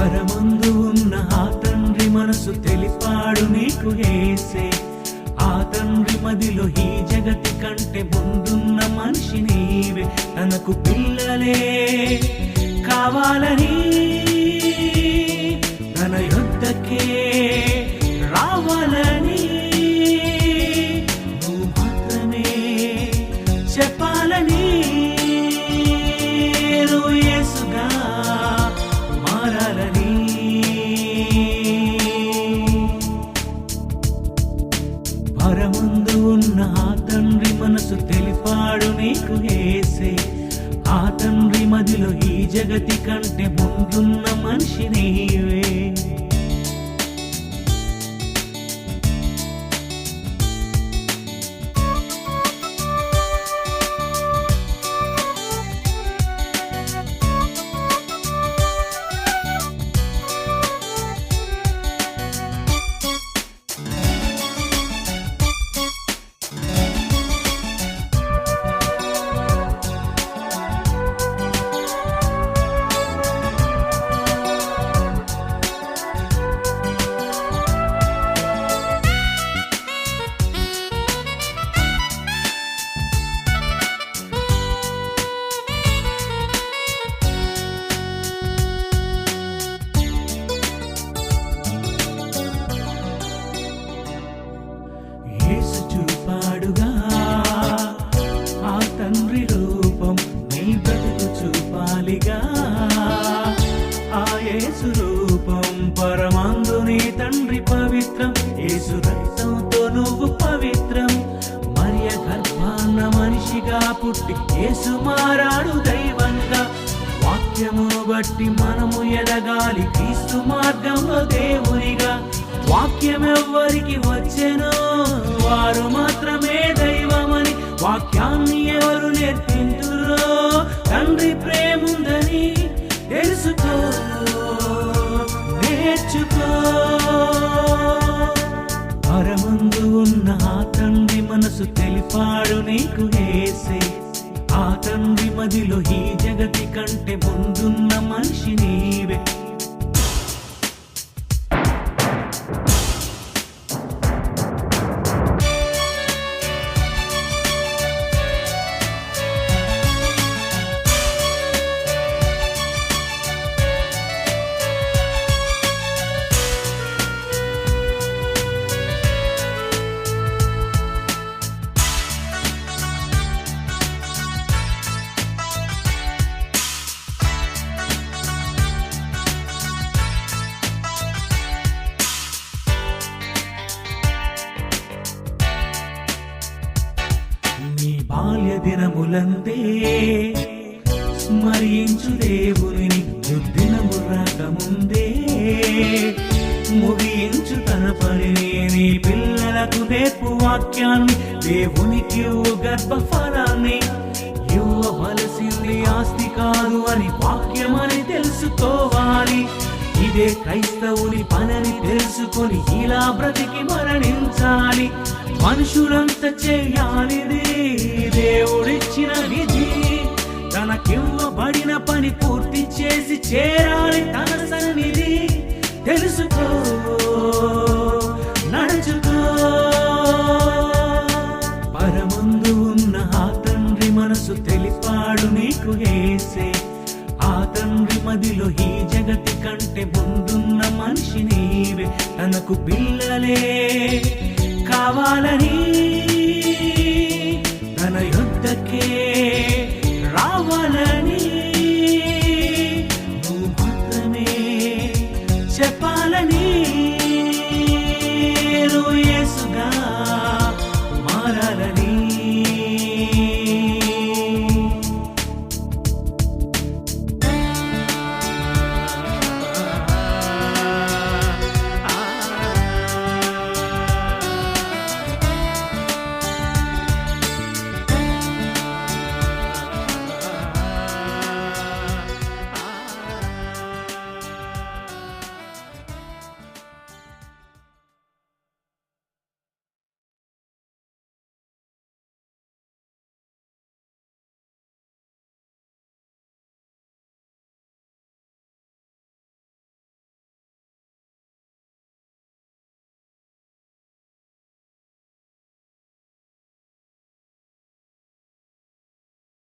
పరమందు ఉన్న ఆ తండ్రి మనసు తెలిపాడు నీకు యేసే. ఆ తండ్రి మదిలో ఈ జగతి కంటే ముందున్న మనిషి నీవే. తనకు పిల్లలే కావాలని తన యొద్దకే రావాలని నువ్వు మాత్రమే చెప్పాలని నువ్వు యేసుగా మారాలని. పరమందు ఉన్న ఆ తండ్రి మనసు తెలిపాడు నీకు యేసే. ఆ తండ్రి మదిలో ఈ జగతి కంటే ముందున్న మనిషి నీవే. యేసు చూపాడుగా ఆ తండ్రి రూపం, నీ బ్రతుకు చూపాలిగా ఆ యేసు రూపం. పరమందు నీ తండ్రి పవిత్రం, యేసు రక్తంతో నువ్వు పవిత్రం. మరియ గర్భాన మనిషిగా పుట్టి యేసు మారాడు దైవంగా. వాక్యమును బట్టి మనము ఎదగాలి క్రీస్తు మార్గంలో దేవునిగా. వాక్యం ఎవ్వరికి వచ్చెనో వారు మాత్రమే దైవమని, వాక్యాన్ని ఎవరు నేర్పించురో తండ్రి ప్రేముందని తెలుసుకో, నేర్చుకో. పరమందు ఉన్న ఆ తండ్రి మనసు తెలిపాడు నీకు యేసే. ఆ తండ్రి మదిలో ఈ జగతి కంటే ముందున్న మనిషి నీవే. నీ బాల్య దినములందే స్మరించు దేవుని, దుర్దినము రాకముందే ముగించు తన పనిని. నీ పిల్లలకు నేర్పు వాక్యాన్ని, దేవునికి గర్భఫలాన్ని. ఇవ్వవలసింది ఆస్తి కాదు అని వాక్యమని తెలుసుకోవాలి. ఇదే క్రైస్తవుని పనని తెలుసుకొని ఇలా బ్రతికి మరణించాలి. మనుషులంతా చేయాలిది దేవుడిచ్చిన విధి. తనకివ్వబడిన పని పూర్తి చేసి చేరాలి తన సన్నిధి. తెలుసుకో, నడుచుకో. పరమందు ఉన్న ఆ తండ్రి మనసు తెలిపాడు నీకు యేసే. ఆ తండ్రి మదిలో ఈ జగతి కంటే ముందున్న మనిషి నీవే. తనకు పిల్లలే కావాలని తన యొద్దకే రావాలని